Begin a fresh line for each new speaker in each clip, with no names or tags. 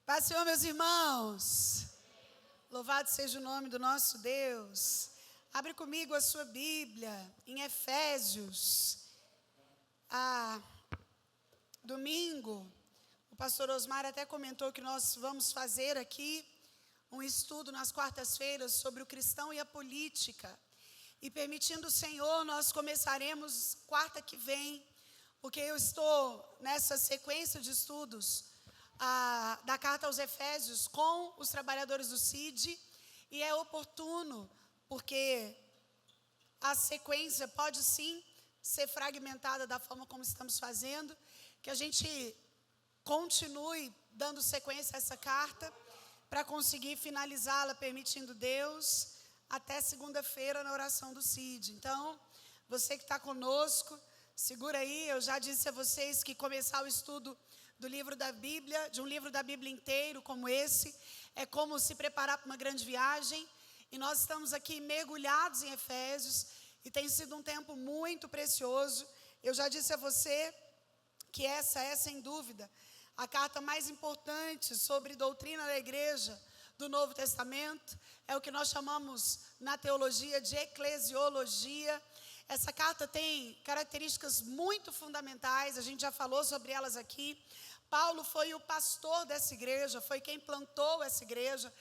Paz, Senhor, meus irmãos. Louvado seja o nome do nosso Deus. Abre comigo a sua Bíblia em Efésios. Domingo, o pastor Osmar até comentou que nós vamos fazer aqui um estudo nas quartas-feiras sobre o cristão e a política. E permitindo o Senhor, nós começaremos quarta que vem, porque eu estou nessa sequência de estudos da carta aos Efésios com os trabalhadores do CID, e é oportuno, porque a sequência pode sim ser fragmentada da forma como estamos fazendo, que a gente continue dando sequência a essa carta, para conseguir finalizá-la, permitindo Deus, até segunda-feira na oração do CID. Então, você que está conosco, segura aí. Eu já disse a vocês que começar o estudo do livro da Bíblia, de um livro da Bíblia inteiro como esse, é como se preparar para uma grande viagem. E nós estamos aqui mergulhados em Efésios, e tem sido um tempo muito precioso. Eu já disse a você que essa é, sem dúvida, a carta mais importante sobre doutrina da igreja do Novo Testamento. É o que nós chamamos na teologia de eclesiologia. Essa carta tem características muito fundamentais, a gente já falou sobre elas aqui. Paulo foi o pastor dessa igreja, foi quem plantou essa igreja.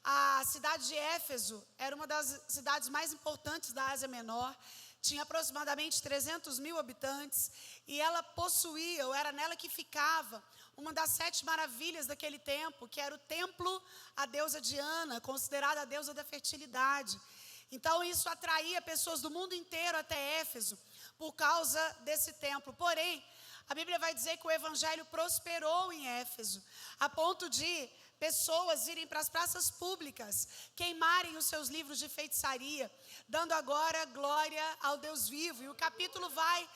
A cidade de Éfeso era uma das cidades mais importantes da Ásia Menor, tinha aproximadamente 300 mil habitantes, e ela possuía, ou era nela que ficava, uma das 7 maravilhas daquele tempo, que era o templo à deusa Diana, considerada a deusa da fertilidade. Então isso atraía pessoas do mundo inteiro até Éfeso, por causa desse templo. Porém, a Bíblia vai dizer que o evangelho prosperou em Éfeso, a ponto de pessoas irem para as praças públicas, queimarem os seus livros de feitiçaria, dando agora glória ao Deus vivo. E o capítulo vai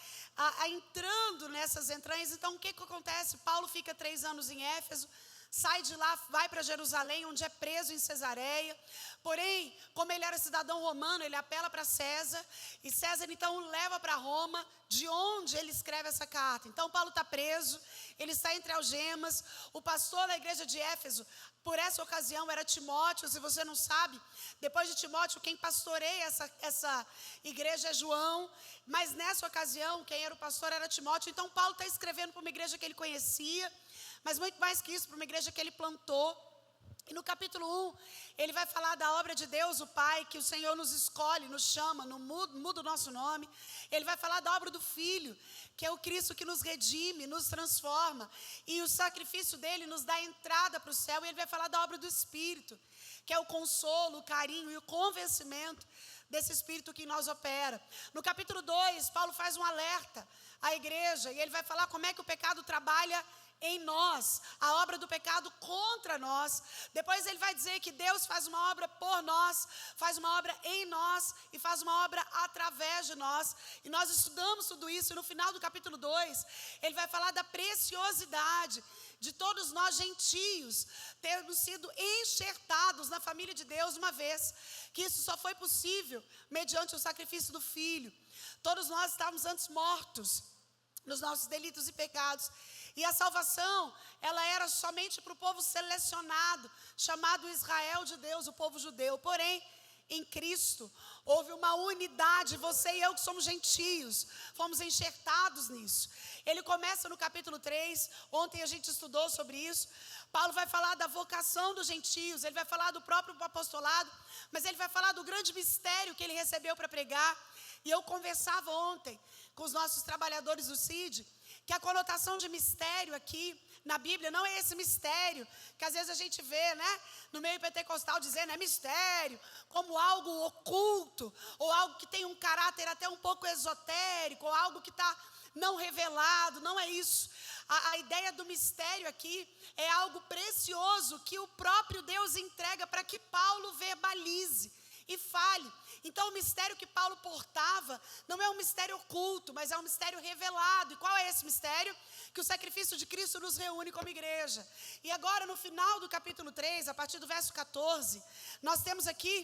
entrando nessas entranhas. Então, o que acontece? Paulo fica 3 anos em Éfeso, sai de lá, vai para Jerusalém, onde é preso em Cesareia. Porém, como ele era cidadão romano, ele apela para César, e César então o leva para Roma, de onde ele escreve essa carta. Então Paulo está preso, ele está entre algemas. O pastor da igreja de Éfeso, por essa ocasião, era Timóteo. Se você não sabe, depois de Timóteo, quem pastoreia essa igreja é João, mas nessa ocasião, quem era o pastor era Timóteo. Então Paulo está escrevendo para uma igreja que ele conhecia, mas muito mais que isso, para uma igreja que ele plantou. E no capítulo 1, ele vai falar da obra de Deus, o Pai, que o Senhor nos escolhe, nos chama, muda o nosso nome. Ele vai falar da obra do Filho, que é o Cristo que nos redime, nos transforma. E o sacrifício dele nos dá entrada para o céu. E ele vai falar da obra do Espírito, que é o consolo, o carinho e o convencimento desse Espírito que em nós opera. No capítulo 2, Paulo faz um alerta à igreja, e ele vai falar como é que o pecado trabalha em nós, a obra do pecado contra nós. Depois ele vai dizer que Deus faz uma obra por nós, faz uma obra em nós e faz uma obra através de nós. E nós estudamos tudo isso, e no final do capítulo 2, ele vai falar da preciosidade de todos nós gentios termos sido enxertados na família de Deus, uma vez que isso só foi possível mediante o sacrifício do Filho. Todos nós estávamos antes mortos nos nossos delitos e pecados, e a salvação, ela era somente para o povo selecionado, chamado Israel de Deus, o povo judeu. Porém, em Cristo, houve uma unidade. Você e eu, que somos gentios, fomos enxertados nisso. Ele começa no capítulo 3, ontem a gente estudou sobre isso. Paulo vai falar da vocação dos gentios, ele vai falar do próprio apostolado, mas ele vai falar do grande mistério que ele recebeu para pregar. E eu conversava ontem com os nossos trabalhadores do CID, que a conotação de mistério aqui na Bíblia não é esse mistério que às vezes a gente vê, né, no meio pentecostal dizendo é mistério, como algo oculto, ou algo que tem um caráter até um pouco esotérico, ou algo que está não revelado. Não é isso. A ideia do mistério aqui é algo precioso que o próprio Deus entrega para que Paulo verbalize e fale. Então o mistério que Paulo portava não é um mistério oculto, mas é um mistério revelado. E qual é esse mistério? Que o sacrifício de Cristo nos reúne como igreja. E agora no final do capítulo 3, a partir do verso 14, nós temos aqui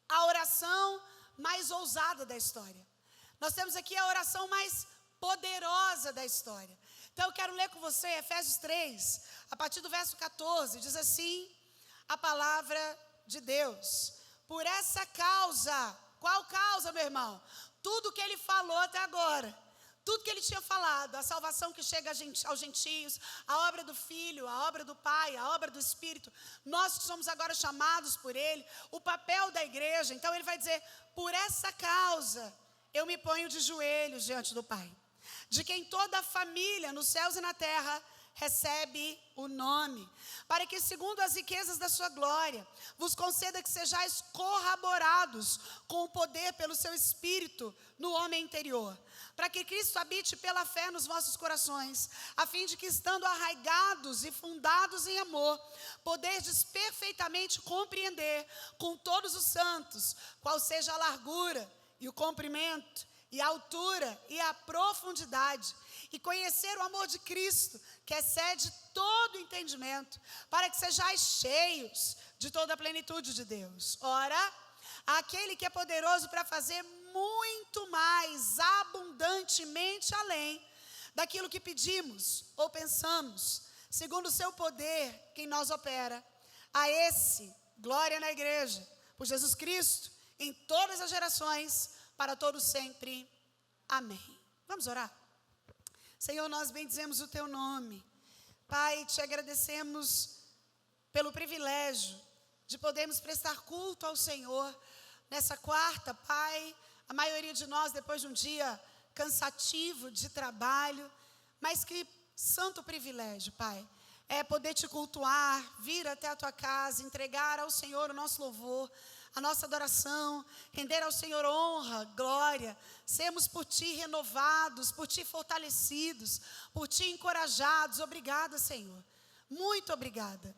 a oração mais ousada da história. Nós temos aqui a oração mais poderosa da história. Então eu quero ler com você Efésios 3, a partir do verso 14, diz assim a palavra de Deus: por essa causa, qual causa, meu irmão? Tudo que ele falou até agora, tudo que ele tinha falado, a salvação que chega aos gentios, a obra do Filho, a obra do Pai, a obra do Espírito, nós que somos agora chamados por ele, o papel da igreja. Então ele vai dizer: por essa causa eu me ponho de joelhos diante do Pai, de quem toda a família nos céus e na terra recebe o nome, para que segundo as riquezas da sua glória vos conceda que sejais corroborados com o poder pelo seu Espírito no homem interior, para que Cristo habite pela fé nos vossos corações, a fim de que, estando arraigados e fundados em amor, poderdes perfeitamente compreender com todos os santos qual seja a largura e o comprimento e a altura e a profundidade, e conhecer o amor de Cristo, que excede todo entendimento, para que sejais cheios de toda a plenitude de Deus. Ora, aquele que é poderoso para fazer muito mais abundantemente além daquilo que pedimos ou pensamos, segundo o seu poder que em nós opera, a esse, glória na igreja, por Jesus Cristo, em todas as gerações, para todos sempre. Amém. Vamos orar? Senhor, nós bendizemos o teu nome. Pai, te agradecemos pelo privilégio de podermos prestar culto ao Senhor nessa quarta, Pai. A maioria de nós, depois de um dia cansativo de trabalho, mas que santo privilégio, Pai, é poder te cultuar, vir até a tua casa, entregar ao Senhor o nosso louvor, a nossa adoração, render ao Senhor honra, glória, sermos por Ti renovados, por Ti fortalecidos, por Ti encorajados. Obrigada, Senhor, muito obrigada.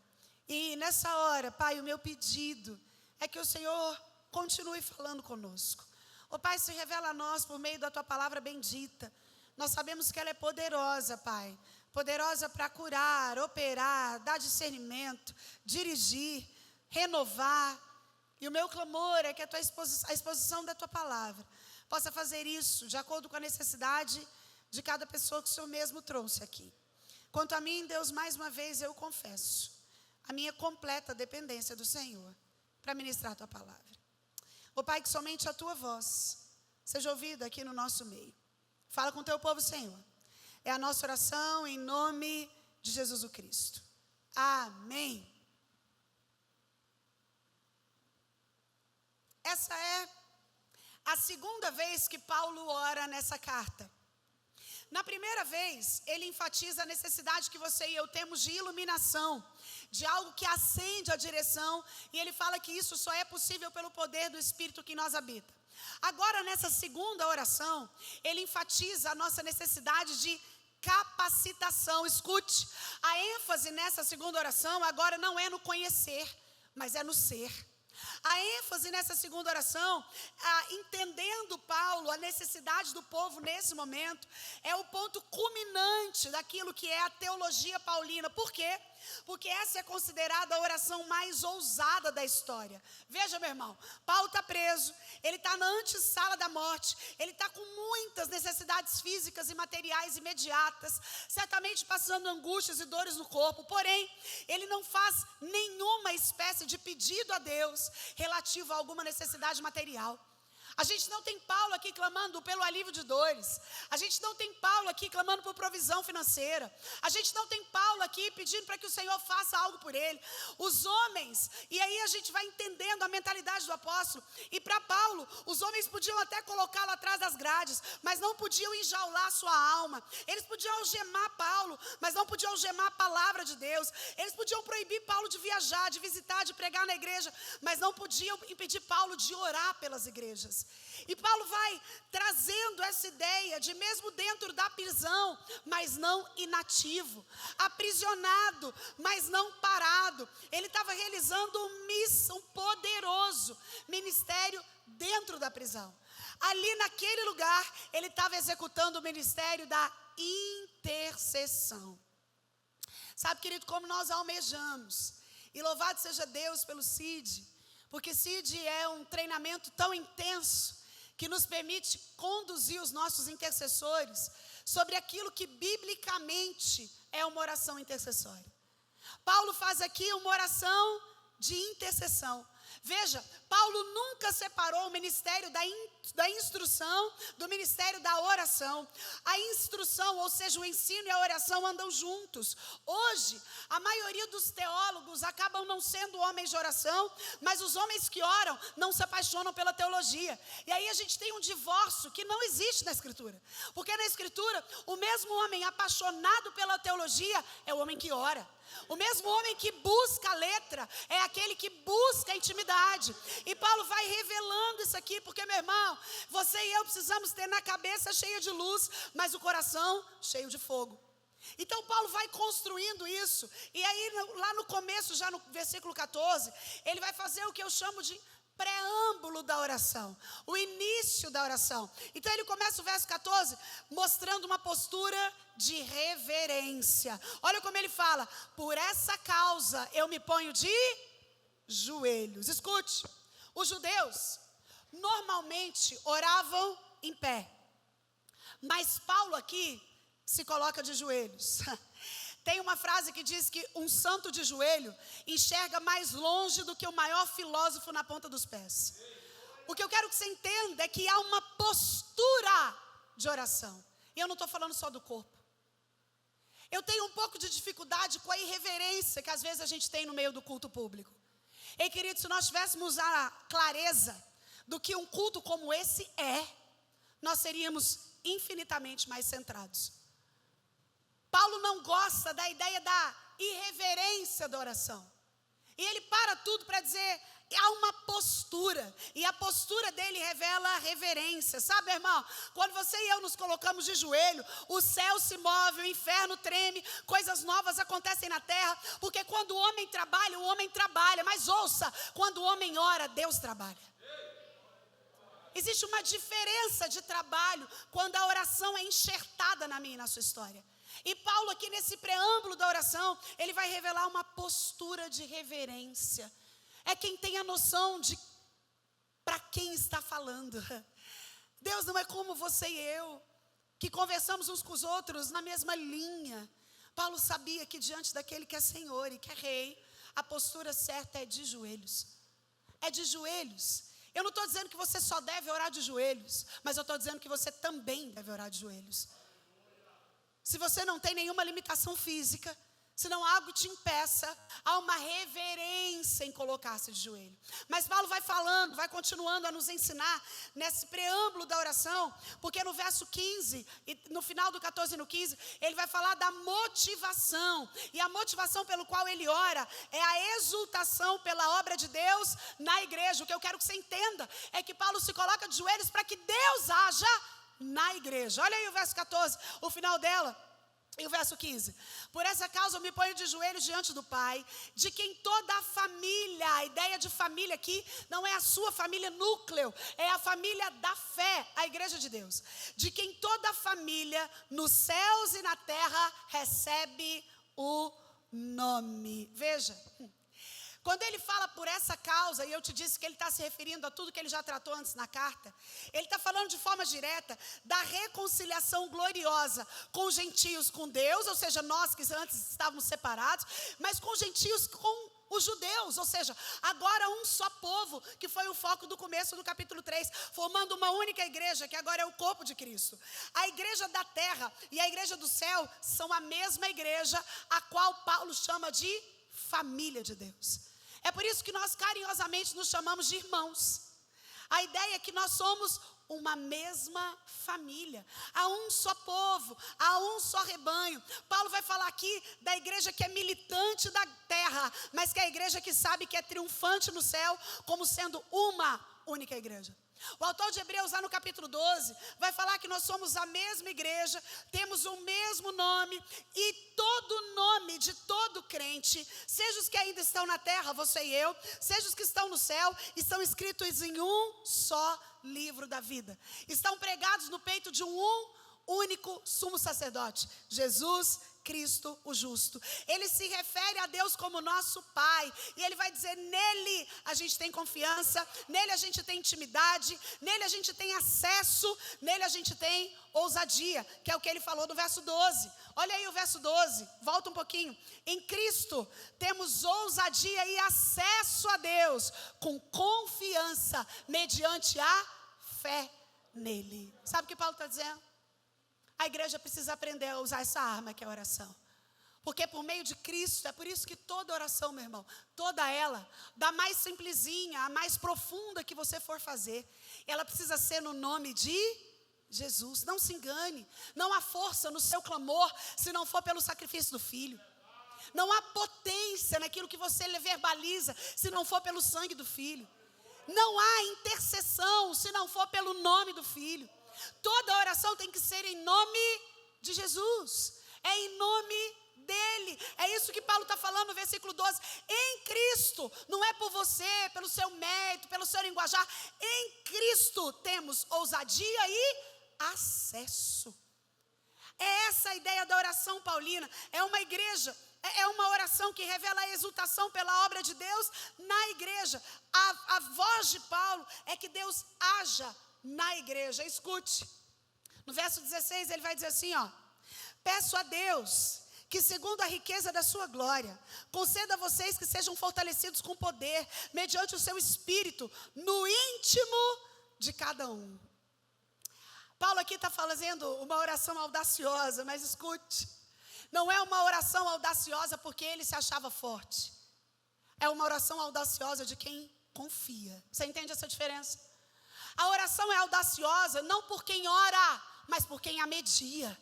E nessa hora, Pai, o meu pedido é que o Senhor continue falando conosco. Ó Pai, se revela a nós por meio da Tua palavra bendita. Nós sabemos que ela é poderosa, Pai, poderosa para curar, operar, dar discernimento, dirigir, renovar. E o meu clamor é que a exposição da Tua palavra possa fazer isso de acordo com a necessidade de cada pessoa que o Senhor mesmo trouxe aqui. Quanto a mim, Deus, mais uma vez eu confesso a minha completa dependência do Senhor para ministrar a Tua palavra. Ó Pai, que somente a Tua voz seja ouvida aqui no nosso meio. Fala com o Teu povo, Senhor. É a nossa oração em nome de Jesus o Cristo. Amém. Essa é a segunda vez que Paulo ora nessa carta. Na primeira vez, ele enfatiza a necessidade que você e eu temos de iluminação, de algo que acende a direção, e ele fala que isso só é possível pelo poder do Espírito que em nós habita. Agora, nessa segunda oração, ele enfatiza a nossa necessidade de capacitação. Escute, a ênfase nessa segunda oração agora não é no conhecer, mas é no ser. A ênfase nessa segunda oração, entendendo Paulo a necessidade do povo nesse momento, é o ponto culminante daquilo que é a teologia paulina. Por quê? Porque essa é considerada a oração mais ousada da história. Veja, meu irmão, Paulo está preso, ele está na antessala da morte, ele está com muitas necessidades físicas e materiais imediatas, certamente passando angústias e dores no corpo, porém, ele não faz nenhuma espécie de pedido a Deus relativo a alguma necessidade material. A gente não tem Paulo aqui clamando pelo alívio de dores. A gente não tem Paulo aqui clamando por provisão financeira. A gente não tem Paulo aqui pedindo para que o Senhor faça algo por ele. Os homens, e aí a gente vai entendendo a mentalidade do apóstolo. E para Paulo, os homens podiam até colocá-lo atrás das grades, mas não podiam enjaular sua alma. Eles podiam algemar Paulo, mas não podiam algemar a palavra de Deus. Eles podiam proibir Paulo de viajar, de visitar, de pregar na igreja, mas não podiam impedir Paulo de orar pelas igrejas. E Paulo vai trazendo essa ideia de mesmo dentro da prisão, mas não inativo, aprisionado, mas não parado. Ele estava realizando um poderoso ministério dentro da prisão. Ali naquele lugar, ele estava executando o ministério da intercessão. Sabe, querido, como nós almejamos, e louvado seja Deus pelo CID, porque CID é um treinamento tão intenso, que nos permite conduzir os nossos intercessores sobre aquilo que biblicamente é uma oração intercessória. Paulo faz aqui uma oração de intercessão. Veja, Paulo nunca separou o ministério da instrução do ministério da oração. A instrução, ou seja, o ensino e a oração andam juntos. Hoje, a maioria dos teólogos acabam não sendo homens de oração, mas os homens que oram não se apaixonam pela teologia. E aí a gente tem um divórcio que não existe na Escritura. Porque na Escritura, o mesmo homem apaixonado pela teologia é o homem que ora. O mesmo homem que busca a letra é aquele que busca a intimidade. E Paulo vai revelando isso aqui, porque, meu irmão, você e eu precisamos ter na cabeça cheia de luz, mas o coração cheio de fogo. Então Paulo vai construindo isso. E aí lá no começo, já no versículo 14, ele vai fazer o que eu chamo de preâmbulo da oração, o início da oração. Então ele começa o verso 14 mostrando uma postura de reverência. Olha como ele fala: por essa causa eu me ponho de joelhos. Escute, os judeus normalmente oravam em pé, mas Paulo aqui se coloca de joelhos. Tem uma frase que diz que um santo de joelho enxerga mais longe do que o maior filósofo na ponta dos pés. O que eu quero que você entenda é que há uma postura de oração. E eu não estou falando só do corpo. Eu tenho um pouco de dificuldade com a irreverência que às vezes a gente tem no meio do culto público. Ei, querido, se nós tivéssemos a clareza do que um culto como esse é, nós seríamos infinitamente mais centrados. Paulo não gosta da ideia da irreverência da oração. E ele para tudo para dizer, há uma postura. E a postura dele revela a reverência. Sabe, irmão, quando você e eu nos colocamos de joelho, o céu se move, o inferno treme, coisas novas acontecem na terra. Porque quando o homem trabalha. Mas ouça, quando o homem ora, Deus trabalha. Existe uma diferença de trabalho quando a oração é enxertada na minha e na sua história. E Paulo aqui nesse preâmbulo da oração, ele vai revelar uma postura de reverência. É quem tem a noção de para quem está falando. Deus não é como você e eu, que conversamos uns com os outros na mesma linha. Paulo sabia que diante daquele que é Senhor e que é Rei, a postura certa é de joelhos. É de joelhos. Eu não estou dizendo que você só deve orar de joelhos, mas eu estou dizendo que você também deve orar de joelhos. Se você não tem nenhuma limitação física, se não algo te impeça, há uma reverência em colocar-se de joelho. Mas Paulo vai falando, vai continuando a nos ensinar nesse preâmbulo da oração, porque no verso 15, e no final do 14 e no 15, ele vai falar da motivação. E a motivação pelo qual ele ora é a exultação pela obra de Deus na igreja. O que eu quero que você entenda é que Paulo se coloca de joelhos para que Deus haja na igreja. Olha aí o verso 14, o final dela. E o verso 15, por essa causa eu me ponho de joelhos diante do Pai, de quem toda a família, a ideia de família aqui não é a sua família núcleo, é a família da fé, a igreja de Deus, de quem toda a família nos céus e na terra recebe o nome. Veja, quando ele fala por essa causa, e eu te disse que ele está se referindo a tudo que ele já tratou antes na carta, ele está falando de forma direta da reconciliação gloriosa com os gentios, com Deus, ou seja, nós que antes estávamos separados, mas com os gentios, com os judeus, ou seja, agora um só povo, que foi o foco do começo do capítulo 3, formando uma única igreja, que agora é o corpo de Cristo. A igreja da terra e a igreja do céu são a mesma igreja, a qual Paulo chama de família de Deus. É por isso que nós carinhosamente nos chamamos de irmãos. A ideia é que nós somos uma mesma família. Há um só povo, há um só rebanho. Paulo vai falar aqui da igreja que é militante da terra, mas que é a igreja que sabe que é triunfante no céu, como sendo uma única igreja. O autor de Hebreus, lá no capítulo 12, vai falar que nós somos a mesma igreja, temos o mesmo nome, e todo nome de todo crente, seja os que ainda estão na terra, você e eu, seja os que estão no céu, estão escritos em um só livro da vida. Estão pregados no peito de um único sumo sacerdote, Jesus Cristo o justo. Ele se refere a Deus como nosso Pai. E ele vai dizer, nele a gente tem confiança, nele a gente tem intimidade, nele a gente tem acesso, nele a gente tem ousadia, que é o que ele falou no verso 12. Olha aí o verso 12, volta um pouquinho. Em Cristo temos ousadia e acesso a Deus com confiança mediante a fé nele. Sabe o que Paulo está dizendo? A igreja precisa aprender a usar essa arma que é a oração. Porque por meio de Cristo, é por isso que toda oração, meu irmão, toda ela, da mais simplesinha, a mais profunda que você for fazer, ela precisa ser no nome de Jesus. Não se engane, não há força no seu clamor se não for pelo sacrifício do Filho. Não há potência naquilo que você verbaliza se não for pelo sangue do Filho. Não há intercessão se não for pelo nome do Filho. Toda oração tem que ser em nome de Jesus. É em nome dele. É isso que Paulo está falando no versículo 12. Em Cristo, não é por você, pelo seu mérito, pelo seu linguajar. Em Cristo temos ousadia e acesso. É essa a ideia da oração paulina. É uma igreja, é uma oração que revela a exultação pela obra de Deus na igreja. A voz de Paulo é que Deus haja na igreja. Escute, no verso 16 ele vai dizer assim, ó: peço a Deus que segundo a riqueza da sua glória, conceda a vocês que sejam fortalecidos com poder, mediante o seu espírito, no íntimo de cada um. Paulo aqui está fazendo uma oração audaciosa, mas escute, não é uma oração audaciosa porque ele se achava forte. É uma oração audaciosa de quem confia. Você entende essa diferença? A oração é audaciosa não por quem ora, mas por quem a media.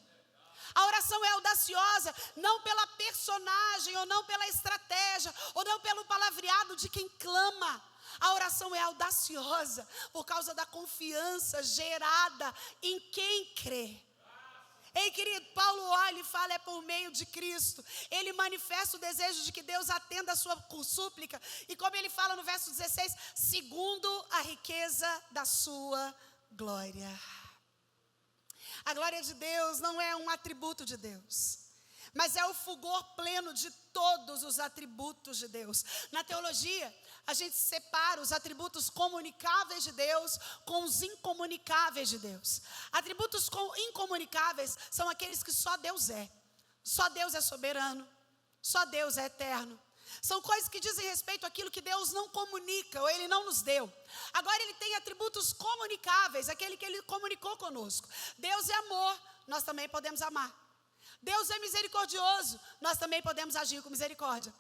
A oração é audaciosa não pela personagem, ou não pela estratégia, ou não pelo palavreado de quem clama. A oração é audaciosa por causa da confiança gerada em quem crê. Ei, querido, Paulo olha e fala, é por meio de Cristo. Ele manifesta o desejo de que Deus atenda a sua súplica. E como ele fala no verso 16, segundo a riqueza da sua glória. A glória de Deus não é um atributo de Deus, mas é o fulgor pleno de todos os atributos de Deus. Na teologia, a gente separa os atributos comunicáveis de Deus com os incomunicáveis de Deus. Atributos incomunicáveis são aqueles que só Deus é. Só Deus é soberano, só Deus é eterno. São coisas que dizem respeito àquilo que Deus não comunica, ou Ele não nos deu. Agora Ele tem atributos comunicáveis, aquele que Ele comunicou conosco. Deus é amor, nós também podemos amar. Deus é misericordioso, nós também podemos agir com misericórdia.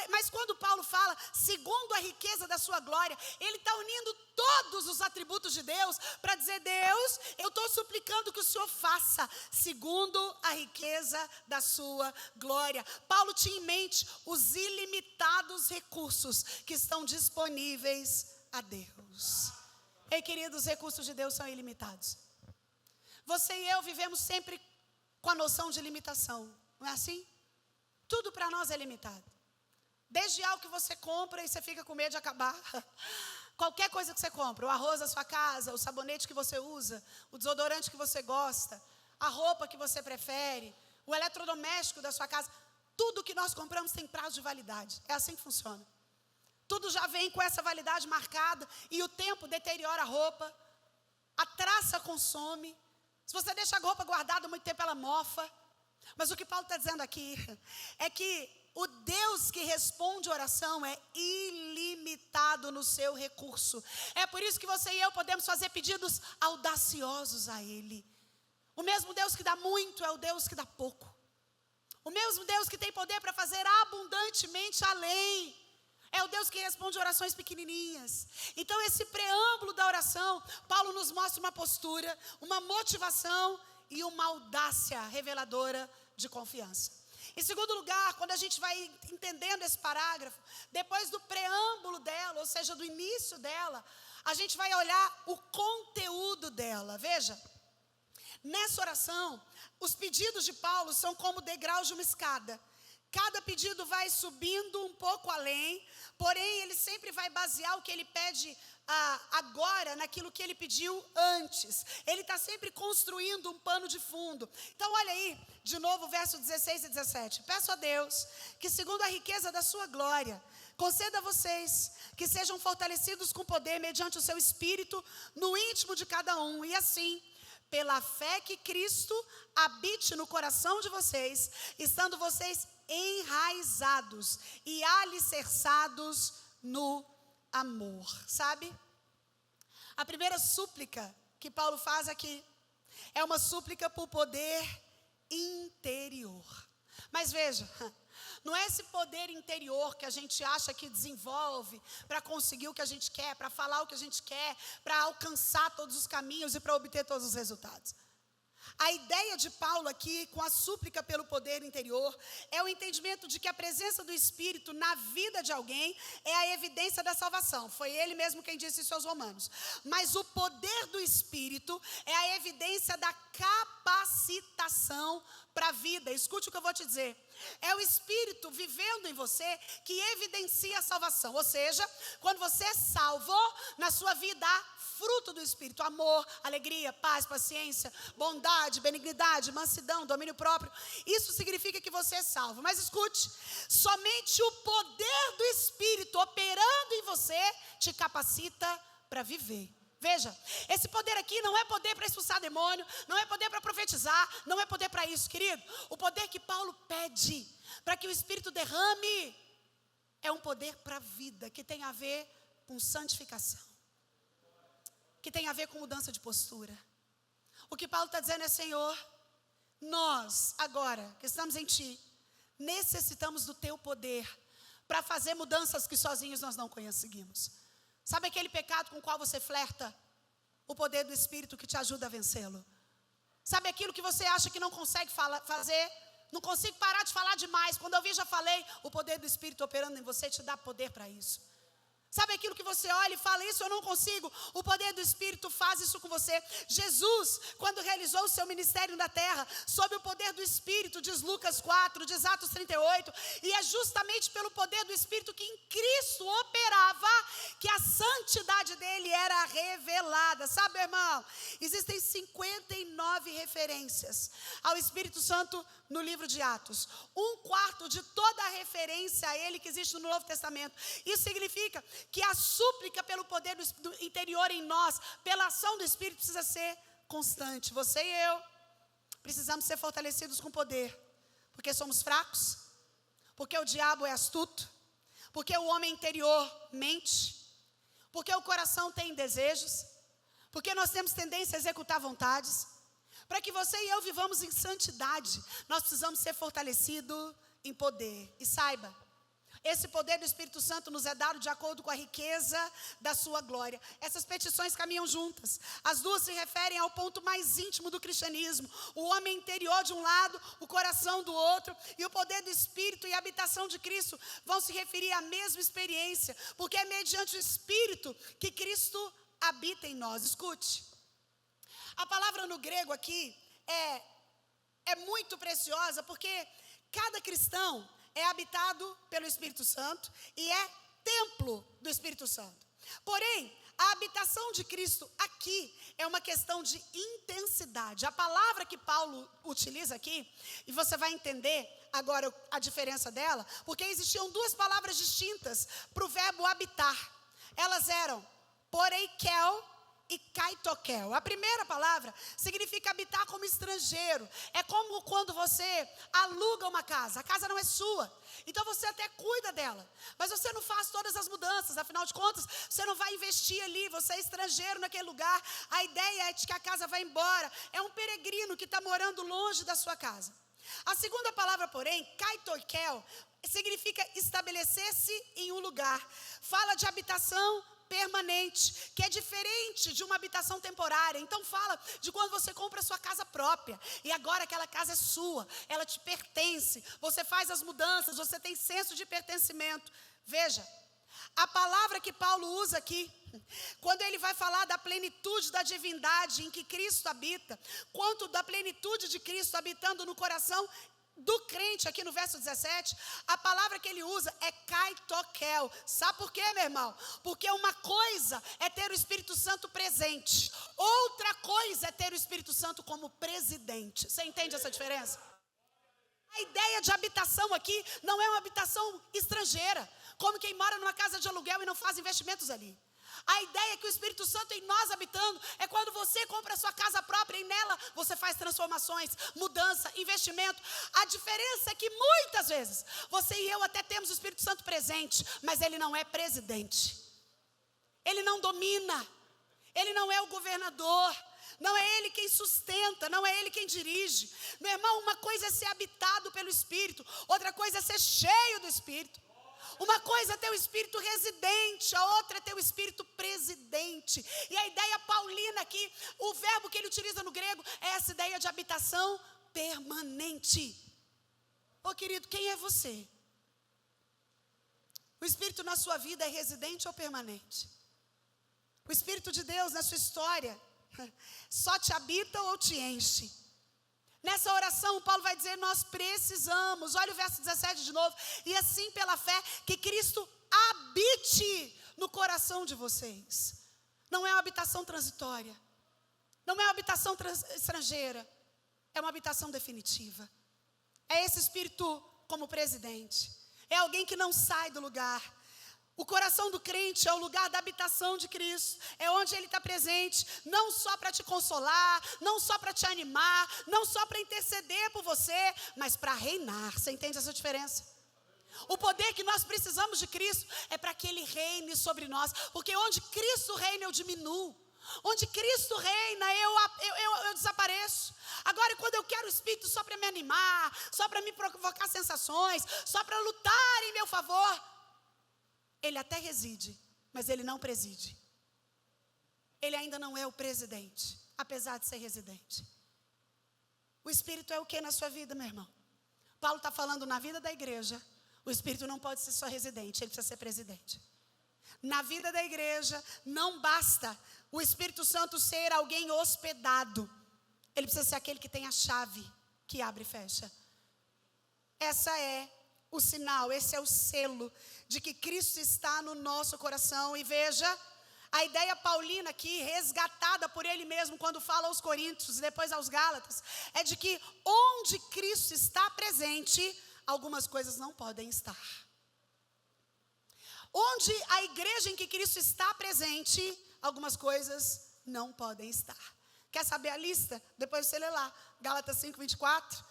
Mas quando Paulo fala, segundo a riqueza da sua glória, ele está unindo todos os atributos de Deus para dizer, Deus, eu estou suplicando que o Senhor faça, segundo a riqueza da sua glória. Paulo tinha em mente os ilimitados recursos que estão disponíveis a Deus. Ei, queridos, os recursos de Deus são ilimitados. Você e eu vivemos sempre com a noção de limitação, não é assim? Tudo para nós é limitado. Desde algo que você compra e você fica com medo de acabar. Qualquer coisa que você compra, o arroz da sua casa, o sabonete que você usa, o desodorante que você gosta, a roupa que você prefere, o eletrodoméstico da sua casa, tudo que nós compramos tem prazo de validade. É assim que funciona. Tudo já vem com essa validade marcada e o tempo deteriora a roupa, a traça consome. Se você deixa a roupa guardada muito tempo, ela mofa. Mas o que Paulo está dizendo aqui é que o Deus que responde oração é ilimitado no seu recurso. É por isso que você e eu podemos fazer pedidos audaciosos a Ele. O mesmo Deus que dá muito é o Deus que dá pouco. O mesmo Deus que tem poder para fazer abundantemente além. É o Deus que responde orações pequenininhas. Então esse preâmbulo da oração, Paulo nos mostra uma postura, uma motivação e uma audácia reveladora de confiança. Em segundo lugar, quando a gente vai entendendo esse parágrafo, depois do preâmbulo dela, ou seja, do início dela, a gente vai olhar o conteúdo dela. Veja, nessa oração, os pedidos de Paulo são como degraus de uma escada, cada pedido vai subindo um pouco além, porém ele sempre vai basear o que ele pede agora naquilo que ele pediu antes. Ele está sempre construindo um pano de fundo. Então olha aí, de novo, verso 16 e 17. Peço a Deus que, segundo a riqueza da sua glória, conceda a vocês que sejam fortalecidos com poder mediante o seu Espírito no íntimo de cada um, e assim, pela fé que Cristo habite no coração de vocês, estando vocês enraizados e alicerçados no amor. Sabe? A primeira súplica que Paulo faz aqui é uma súplica por poder interior. Mas veja, não é esse poder interior que a gente acha que desenvolve para conseguir o que a gente quer, para falar o que a gente quer, para alcançar todos os caminhos e para obter todos os resultados. A ideia de Paulo aqui, com a súplica pelo poder interior, é o entendimento de que a presença do Espírito na vida de alguém é a evidência da salvação. Foi ele mesmo quem disse isso aos Romanos. Mas o poder do Espírito é a evidência da capacitação para a vida. Escute o que eu vou te dizer. É o Espírito vivendo em você que evidencia a salvação. Ou seja, quando você é salvo, na sua vida há fruto do Espírito: amor, alegria, paz, paciência, bondade, benignidade, mansidão, domínio próprio. Isso significa que você é salvo. Mas escute, somente o poder do Espírito operando em você te capacita para viver. Veja, esse poder aqui não é poder para expulsar demônio, não é poder para profetizar, não é poder para isso, querido. O poder que Paulo pede para que o Espírito derrame é um poder para a vida, que tem a ver com santificação, que tem a ver com mudança de postura. O que Paulo está dizendo é: Senhor, nós agora que estamos em Ti, necessitamos do Teu poder para fazer mudanças que sozinhos nós não conseguimos. Sabe aquele pecado com o qual você flerta? O poder do Espírito que te ajuda a vencê-lo. Sabe aquilo que você acha que não consegue fazer? Não consigo parar de falar demais. Quando eu vi, já falei. O poder do Espírito operando em você te dá poder para isso. Sabe aquilo que você olha e fala: isso eu não consigo? O poder do Espírito faz isso com você. Jesus, quando realizou o seu ministério na terra, sob o poder do Espírito, diz Lucas 4, diz Atos 38, e é justamente pelo poder do Espírito que em Cristo operava que a santidade dele era revelada. Sabe, irmão, existem 59 referências ao Espírito Santo no livro de Atos. 1/4 de toda a referência a ele que existe no Novo Testamento. Isso significa que a súplica pelo poder do interior em nós, pela ação do Espírito, precisa ser constante. Você e eu precisamos ser fortalecidos com poder, porque somos fracos, porque o diabo é astuto, porque o homem interior mente, porque o coração tem desejos, porque nós temos tendência a executar vontades. Para que você e eu vivamos em santidade, nós precisamos ser fortalecidos em poder. E saiba, esse poder do Espírito Santo nos é dado de acordo com a riqueza da sua glória. Essas petições caminham juntas. As duas se referem ao ponto mais íntimo do cristianismo: o homem interior de um lado, o coração do outro. E o poder do Espírito e a habitação de Cristo vão se referir à mesma experiência, porque é mediante o Espírito que Cristo habita em nós. Escute, a palavra no grego aqui é muito preciosa, porque cada cristão é habitado pelo Espírito Santo e é templo do Espírito Santo. Porém, a habitação de Cristo aqui é uma questão de intensidade. A palavra que Paulo utiliza aqui, e você vai entender agora a diferença dela, porque existiam duas palavras distintas para o verbo habitar. Elas eram poreikel e kaitokel. A primeira palavra significa habitar como estrangeiro. É como quando você aluga uma casa. A casa não é sua, então você até cuida dela, mas você não faz todas as mudanças. Afinal de contas, você não vai investir ali. Você é estrangeiro naquele lugar. A ideia é de que a casa vai embora. É um peregrino que está morando longe da sua casa. A segunda palavra, porém, kaitokel, significa estabelecer-se em um lugar. Fala de habitação permanente, que é diferente de uma habitação temporária. Então fala de quando você compra a sua casa própria, e agora aquela casa é sua, ela te pertence, você faz as mudanças, você tem senso de pertencimento. Veja, a palavra que Paulo usa aqui, quando ele vai falar da plenitude da divindade em que Cristo habita, quanto da plenitude de Cristo habitando no coração, do crente, aqui no verso 17, a palavra que ele usa é kaitokel. Sabe por quê, meu irmão? Porque uma coisa é ter o Espírito Santo presente, outra coisa é ter o Espírito Santo como presidente. Você entende essa diferença? A ideia de habitação aqui não é uma habitação estrangeira, como quem mora numa casa de aluguel e não faz investimentos ali. A ideia é que o Espírito Santo em nós habitando é quando você compra a sua casa própria e nela você faz transformações, mudança, investimento. A diferença é que muitas vezes você e eu até temos o Espírito Santo presente, mas ele não é presidente. Ele não domina. Ele não é o governador. Não é ele quem sustenta, não é ele quem dirige. Meu irmão, uma coisa é ser habitado pelo Espírito, outra coisa é ser cheio do Espírito. Uma coisa é ter o Espírito residente, a outra é ter o Espírito presidente. E a ideia paulina aqui, o verbo que ele utiliza no grego, é essa ideia de habitação permanente. Ô querido, quem é você? O Espírito na sua vida é residente ou permanente? O Espírito de Deus na sua história só te habita ou te enche? Nessa oração, Paulo vai dizer, nós precisamos, olha o verso 17 de novo, e assim pela fé, que Cristo habite no coração de vocês. Não é uma habitação transitória, não é uma habitação estrangeira, é uma habitação definitiva. É esse Espírito como presidente, é alguém que não sai do lugar. O coração do crente é o lugar da habitação de Cristo, é onde Ele está presente, não só para te consolar, não só para te animar, não só para interceder por você, mas para reinar. Você entende essa diferença? O poder que nós precisamos de Cristo é para que Ele reine sobre nós, porque onde Cristo reina eu diminuo, onde Cristo reina eu desapareço. Agora, quando eu quero o Espírito só para me animar, só para me provocar sensações, só para lutar em meu favor, ele até reside, mas ele não preside. Ele ainda não é o presidente, apesar de ser residente. O Espírito é o que na sua vida, meu irmão? Paulo está falando na vida da igreja, o Espírito não pode ser só residente, ele precisa ser presidente. Na vida da igreja, não basta o Espírito Santo ser alguém hospedado. Ele precisa ser aquele que tem a chave, que abre e fecha. Essa é o sinal, esse é o selo de que Cristo está no nosso coração. E veja, a ideia paulina aqui, resgatada por ele mesmo quando fala aos Coríntios e depois aos Gálatas, é de que onde Cristo está presente, algumas coisas não podem estar. Onde a igreja em que Cristo está presente, algumas coisas não podem estar. Quer saber a lista? Depois você lê lá, Gálatas 5, 24,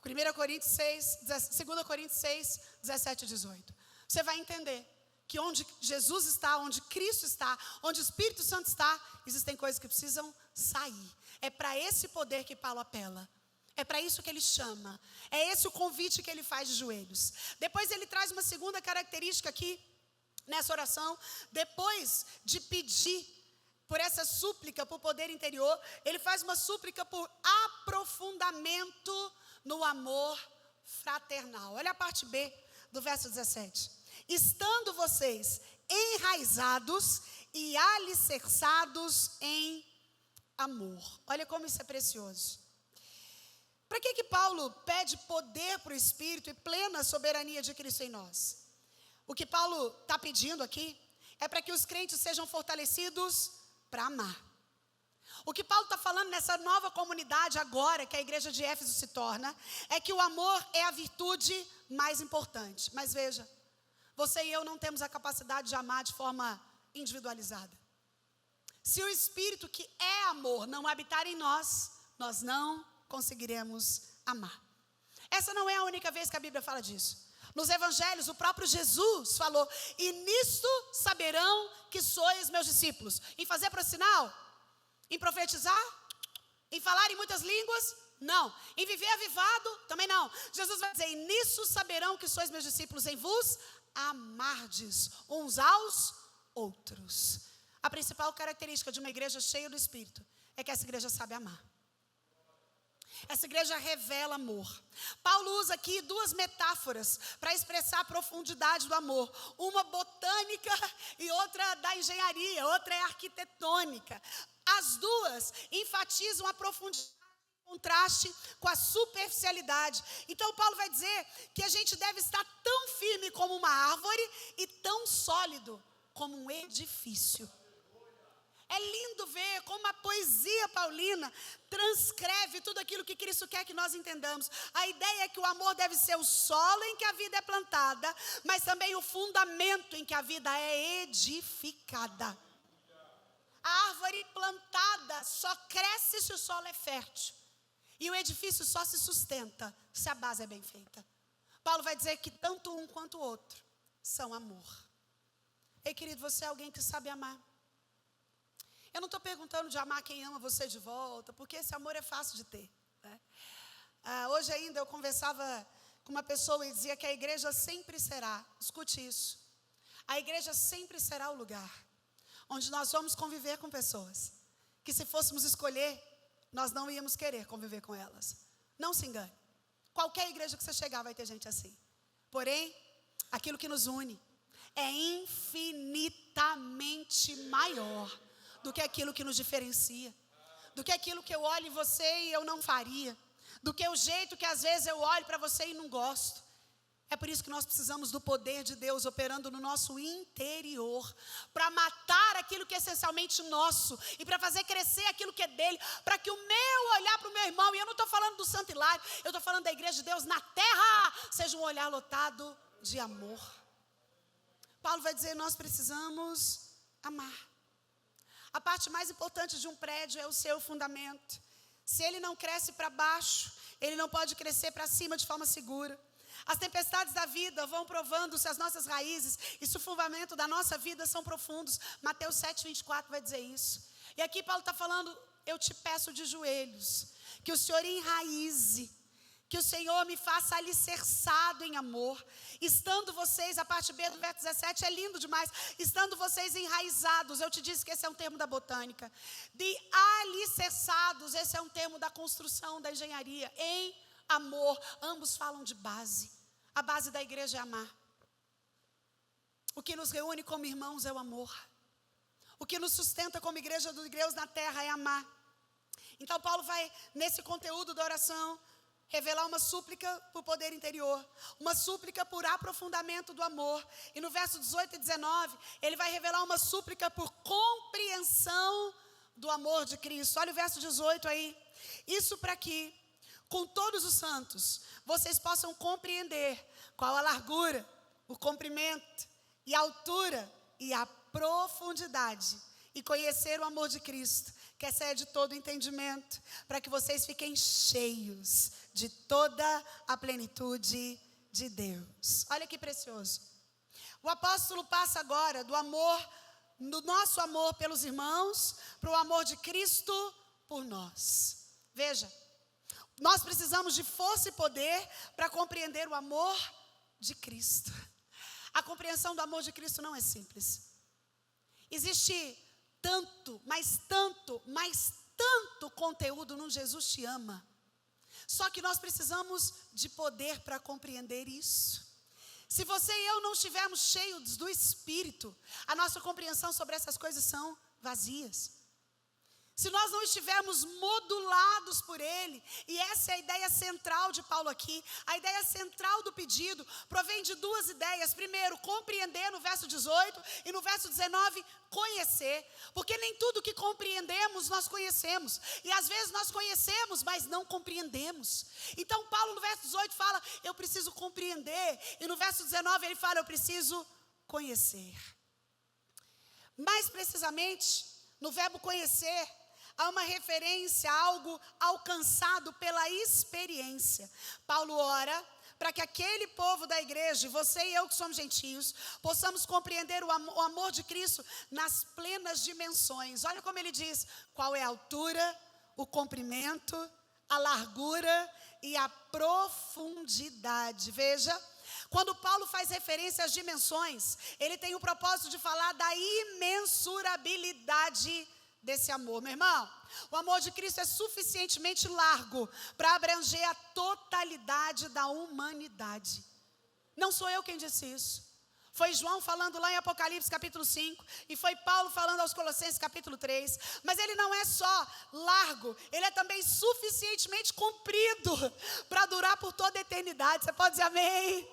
1 Coríntios 6, 2 Coríntios 6, 17 e 18. Você vai entender que onde Jesus está, onde Cristo está, onde o Espírito Santo está, existem coisas que precisam sair. É para esse poder que Paulo apela. É para isso que ele chama. É esse o convite que ele faz de joelhos. Depois ele traz uma segunda característica aqui, nessa oração. Depois de pedir por essa súplica, por poder interior, ele faz uma súplica por aprofundamento no amor fraternal. Olha a parte B do verso 17. Estando vocês enraizados e alicerçados em amor. Olha como isso é precioso. Para que Paulo pede poder para o Espírito e plena soberania de Cristo em nós? O que Paulo está pedindo aqui é para que os crentes sejam fortalecidos para amar. O que Paulo está falando nessa nova comunidade agora, que a igreja de Éfeso se torna, é que o amor é a virtude mais importante. Mas veja, você e eu não temos a capacidade de amar de forma individualizada. Se o Espírito que é amor não habitar em nós, nós não conseguiremos amar. Essa não é a única vez que a Bíblia fala disso. Nos evangelhos, o próprio Jesus falou, e nisto saberão que sois meus discípulos. Em fazer por sinal? Em profetizar? Em falar em muitas línguas? Não. Em viver avivado? Também não. Jesus vai dizer, e nisso saberão que sois meus discípulos, em vos amardes uns aos outros. A principal característica de uma igreja cheia do Espírito é que essa igreja sabe amar. Essa igreja revela amor. Paulo usa aqui duas metáforas para expressar a profundidade do amor. Uma botânica e outra da engenharia, outra é arquitetônica. As duas enfatizam a profundidade contraste com a superficialidade. Então Paulo vai dizer que a gente deve estar tão firme como uma árvore e tão sólido como um edifício. É lindo ver como a poesia paulina transcreve tudo aquilo que Cristo quer que nós entendamos. A ideia é que o amor deve ser o solo em que a vida é plantada, mas também o fundamento em que a vida é edificada. A árvore plantada só cresce se o solo é fértil. E o edifício só se sustenta se a base é bem feita. Paulo vai dizer que tanto um quanto o outro são amor. Ei, querido, você é alguém que sabe amar. Eu não estou perguntando de amar quem ama você de volta, porque esse amor é fácil de ter, né? Hoje ainda eu conversava com uma pessoa e dizia que a igreja sempre será, escute isso, a igreja sempre será o lugar onde nós vamos conviver com pessoas que, se fôssemos escolher, nós não íamos querer conviver com elas. Não se engane. Qualquer igreja que você chegar vai ter gente assim. Porém, aquilo que nos une é infinitamente maior do que aquilo que nos diferencia, do que aquilo que eu olho em você e eu não faria, do que o jeito que às vezes eu olho para você e não gosto. É por isso que nós precisamos do poder de Deus operando no nosso interior, para matar aquilo que é essencialmente nosso e para fazer crescer aquilo que é dele, para que o meu olhar para o meu irmão, e eu não estou falando do Santo Hilário, eu estou falando da igreja de Deus na terra, seja um olhar lotado de amor. Paulo vai dizer, nós precisamos amar. A parte mais importante de um prédio é o seu fundamento. Se ele não cresce para baixo, ele não pode crescer para cima de forma segura. As tempestades da vida vão provando se as nossas raízes e se o fundamento da nossa vida são profundos. Mateus 7:24 vai dizer isso. E aqui Paulo está falando, eu te peço de joelhos, que o Senhor enraize, que o Senhor me faça alicerçado em amor, estando vocês, a parte B do verso 17 é lindo demais, estando vocês enraizados, eu te disse que esse é um termo da botânica, de alicerçados, esse é um termo da construção, da engenharia, em amor, ambos falam de base. A base da igreja é amar. O que nos reúne como irmãos é o amor. O que nos sustenta como igreja de Deus na terra é amar. Então Paulo vai, nesse conteúdo da oração, revelar uma súplica por poder interior, uma súplica por aprofundamento do amor. E no verso 18 e 19, ele vai revelar uma súplica por compreensão do amor de Cristo. Olha o verso 18 aí. Isso para que, com todos os santos, vocês possam compreender qual a largura, o comprimento e a altura e a profundidade, e conhecer o amor de Cristo, que excede todo entendimento, para que vocês fiquem cheios de toda a plenitude de Deus. Olha que precioso. O apóstolo passa agora do amor, do nosso amor pelos irmãos, para o amor de Cristo por nós. Veja, nós precisamos de força e poder para compreender o amor de Cristo. A compreensão do amor de Cristo não é simples. Existe tanto, mas tanto conteúdo no Jesus te ama. Só que nós precisamos de poder para compreender isso. Se você e eu não estivermos cheios do Espírito, a nossa compreensão sobre essas coisas são vazias. Se nós não estivermos modulados por Ele, e essa é a ideia central de Paulo aqui, a ideia central do pedido provém de duas ideias. Primeiro, compreender no verso 18 e no verso 19, conhecer. Porque nem tudo que compreendemos nós conhecemos. E às vezes nós conhecemos, mas não compreendemos. Então Paulo no verso 18 fala, eu preciso compreender. E no verso 19 ele fala, eu preciso conhecer. Mais precisamente, no verbo conhecer, há uma referência a algo alcançado pela experiência. Paulo ora para que aquele povo da igreja, você e eu que somos gentios, possamos compreender o amor de Cristo nas plenas dimensões. Olha como ele diz, qual é a altura, o comprimento, a largura e a profundidade. Veja, quando Paulo faz referência às dimensões, ele tem o propósito de falar da imensurabilidade desse amor. Meu irmão, o amor de Cristo é suficientemente largo para abranger a totalidade da humanidade. Não sou eu quem disse isso. Foi João falando lá em Apocalipse capítulo 5. E foi Paulo falando aos Colossenses capítulo 3. Mas ele não é só largo, ele é também suficientemente comprido para durar por toda a eternidade. Você pode dizer amém?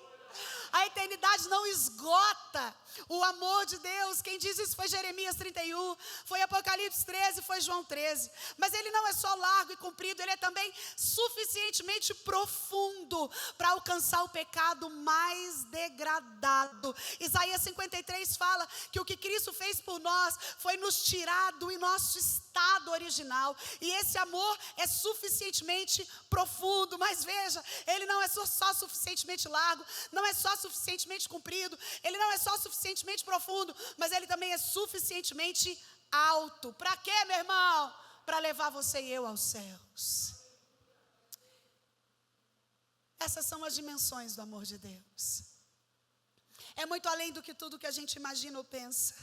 A eternidade não esgota o amor de Deus. Quem diz isso foi Jeremias 31, foi Apocalipse 13, foi João 13. Mas ele não é só largo e comprido, ele é também suficientemente profundo para alcançar o pecado mais degradado. Isaías 53 fala que o que Cristo fez por nós foi nos tirar do nosso estado original. E esse amor é suficientemente profundo. Mas veja, ele não é só suficientemente largo, não é só suficientemente comprido, ele não é só suficientemente profundo, mas ele também é suficientemente alto. Para quê, meu irmão? Para levar você e eu aos céus. Essas são as dimensões do amor de Deus. É muito além do que tudo que a gente imagina ou pensa.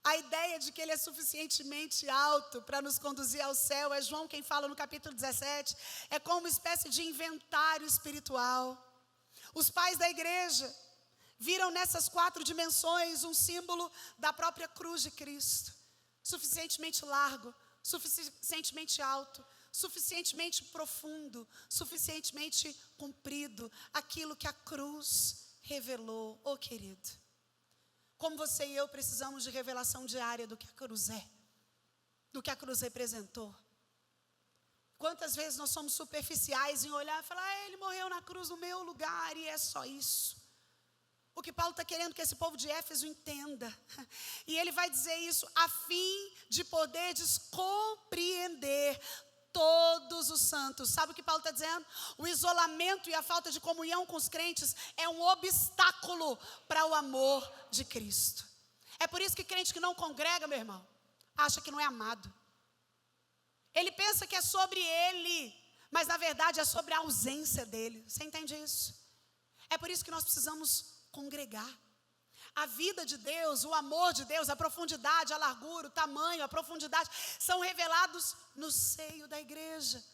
A ideia de que ele é suficientemente alto para nos conduzir ao céu, é João quem fala no capítulo 17, é como uma espécie de inventário espiritual. Os pais da igreja viram nessas 4 dimensões um símbolo da própria cruz de Cristo. Suficientemente largo, suficientemente alto, suficientemente profundo, suficientemente comprido. Aquilo que a cruz revelou. Oh, querido, como você e eu precisamos de revelação diária do que a cruz é, do que a cruz representou. Quantas vezes nós somos superficiais em olhar e falar, ele morreu na cruz no meu lugar e é só isso. O que Paulo está querendo que esse povo de Éfeso entenda. E ele vai dizer isso a fim de poderes compreender todos os santos. Sabe o que Paulo está dizendo? O isolamento e a falta de comunhão com os crentes é um obstáculo para o amor de Cristo. É por isso que crente que não congrega, meu irmão, acha que não é amado. Ele pensa que é sobre ele, mas na verdade é sobre a ausência dele. Você entende isso? É por isso que nós precisamos congregar. A vida de Deus, o amor de Deus, a profundidade, a largura, o tamanho, a profundidade, são revelados no seio da igreja.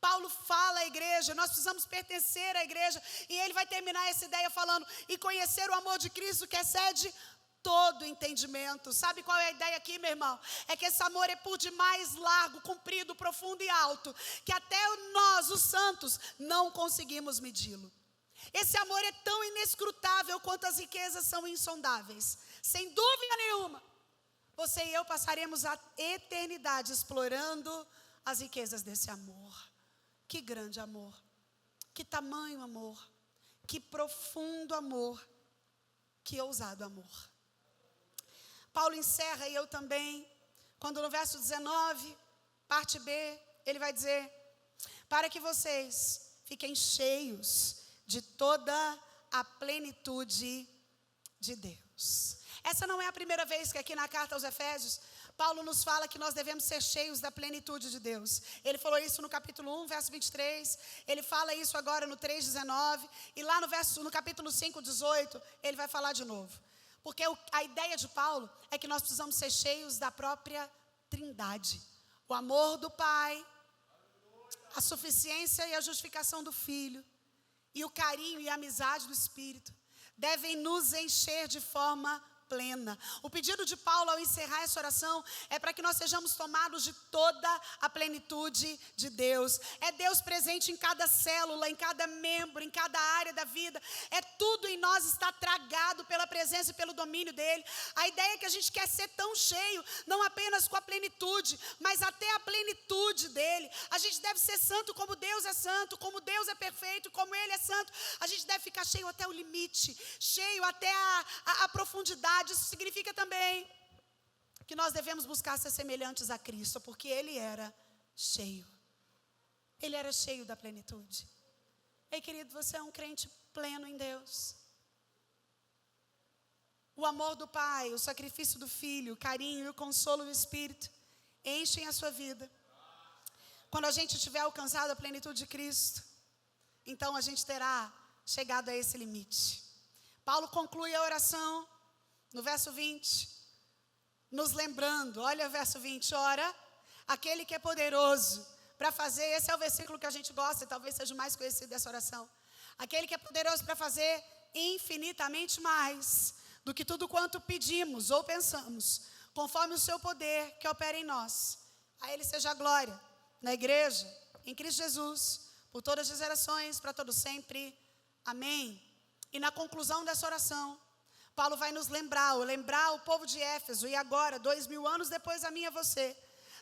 Paulo fala à igreja, nós precisamos pertencer à igreja, e ele vai terminar essa ideia falando, e conhecer o amor de Cristo que excede todo entendimento. Sabe qual é a ideia aqui, meu irmão? É que esse amor é por demais largo, comprido, profundo e alto, que até nós, os santos, não conseguimos medi-lo. Esse amor é tão inescrutável quanto as riquezas são insondáveis. Sem dúvida nenhuma, você e eu passaremos a eternidade explorando as riquezas desse amor. Que grande amor, que tamanho amor, que profundo amor, que ousado amor. Paulo encerra, e eu também, quando no verso 19, parte B, ele vai dizer, para que vocês fiquem cheios de toda a plenitude de Deus. Essa não é a primeira vez que aqui na carta aos Efésios, Paulo nos fala que nós devemos ser cheios da plenitude de Deus. Ele falou isso no capítulo 1, verso 23, ele fala isso agora no 3,19, e lá no capítulo 5, 18, ele vai falar de novo. Porque a ideia de Paulo é que nós precisamos ser cheios da própria Trindade. O amor do Pai, a suficiência e a justificação do Filho, e o carinho e a amizade do Espírito devem nos encher de forma plena. O pedido de Paulo ao encerrar essa oração é para que nós sejamos tomados de toda a plenitude de Deus. É Deus presente em cada célula, em cada membro, em cada área da vida. É tudo em nós está tragado pela presença e pelo domínio dele. A ideia é que a gente quer ser tão cheio, não apenas com a plenitude, mas até a plenitude dele. A gente deve ser santo como Deus é santo, como Deus é perfeito, como ele é santo. A gente deve ficar cheio até o limite, cheio até a profundidade. Isso significa também que nós devemos buscar ser semelhantes a Cristo, porque ele era cheio. Ele era cheio da plenitude. Ei, querido, você é um crente pleno em Deus. O amor do Pai, o sacrifício do Filho, o carinho e o consolo do Espírito enchem a sua vida. Quando a gente tiver alcançado a plenitude de Cristo, então a gente terá chegado a esse limite. Paulo conclui a oração no verso 20, nos lembrando, olha o verso 20, ora, aquele que é poderoso para fazer, esse é o versículo que a gente gosta, e talvez seja o mais conhecido dessa oração, aquele que é poderoso para fazer infinitamente mais do que tudo quanto pedimos ou pensamos, conforme o seu poder que opera em nós. A Ele seja a glória, na igreja, em Cristo Jesus, por todas as gerações, para todo sempre. Amém. E na conclusão dessa oração, Paulo vai nos lembrar o povo de Éfeso, e agora, 2000 anos depois, a mim e a você,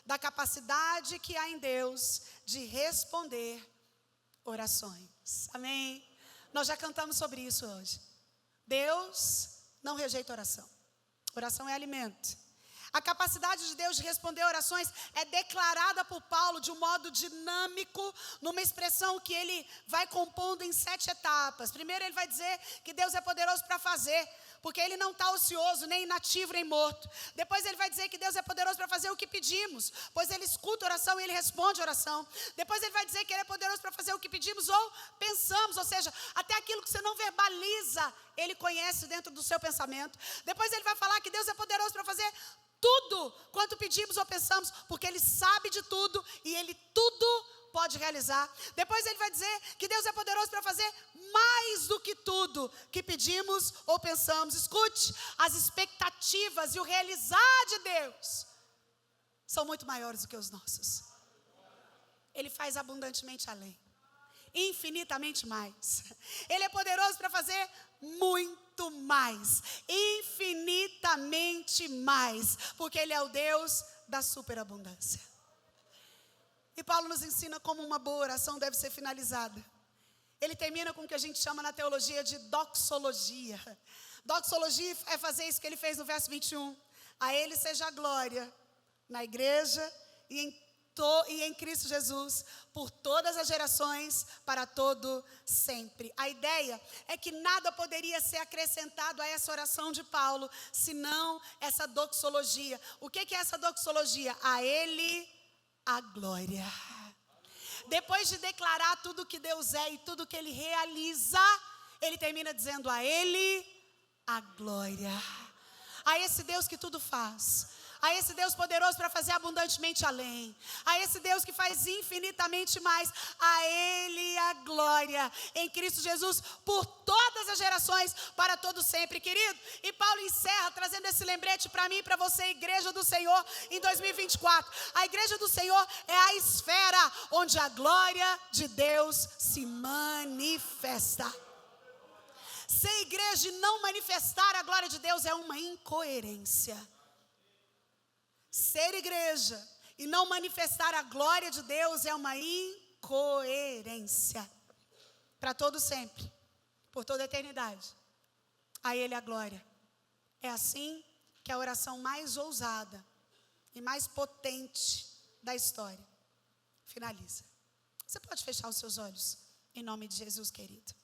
da capacidade que há em Deus de responder orações. Amém? Nós já cantamos sobre isso hoje. Deus não rejeita oração. Oração é alimento. A capacidade de Deus de responder orações é declarada por Paulo de um modo dinâmico, numa expressão que ele vai compondo em 7 etapas. Primeiro ele vai dizer que Deus é poderoso para fazer, porque Ele não está ocioso, nem inativo, nem morto. Depois ele vai dizer que Deus é poderoso para fazer o que pedimos, pois Ele escuta a oração e Ele responde a oração. Depois ele vai dizer que Ele é poderoso para fazer o que pedimos ou pensamos, ou seja, até aquilo que você não verbaliza, Ele conhece dentro do seu pensamento. Depois ele vai falar que Deus é poderoso para fazer tudo quanto pedimos ou pensamos, porque Ele sabe de tudo e Ele tudo pode realizar. Depois ele vai dizer que Deus é poderoso para fazer mais do que tudo que pedimos ou pensamos. Escute, as expectativas e o realizar de Deus são muito maiores do que os nossos. Ele faz abundantemente além, infinitamente mais. Ele é poderoso para fazer muito mais, infinitamente mais, porque Ele é o Deus da superabundância. E Paulo nos ensina como uma boa oração deve ser finalizada. Ele termina com o que a gente chama na teologia de doxologia. Doxologia é fazer isso que ele fez no verso 21. A Ele seja a glória na igreja e em Cristo Jesus, por todas as gerações, para todo sempre. A ideia é que nada poderia ser acrescentado a essa oração de Paulo, senão essa doxologia. O que é essa doxologia? A Ele a glória. Depois de declarar tudo que Deus é e tudo que Ele realiza, ele termina dizendo: a Ele a glória. A esse Deus que tudo faz, a esse Deus poderoso para fazer abundantemente além, a esse Deus que faz infinitamente mais, a Ele a glória em Cristo Jesus por todas as gerações, para todo sempre, querido. E Paulo encerra trazendo esse lembrete para mim e para você, Igreja do Senhor, em 2024. A Igreja do Senhor é a esfera onde a glória de Deus se manifesta. Ser igreja e não manifestar a glória de Deus é uma incoerência. Ser igreja e não manifestar a glória de Deus é uma incoerência. Para todo sempre, por toda a eternidade, a Ele a glória. É assim que a oração mais ousada e mais potente da história finaliza. Você pode fechar os seus olhos, em nome de Jesus, querido.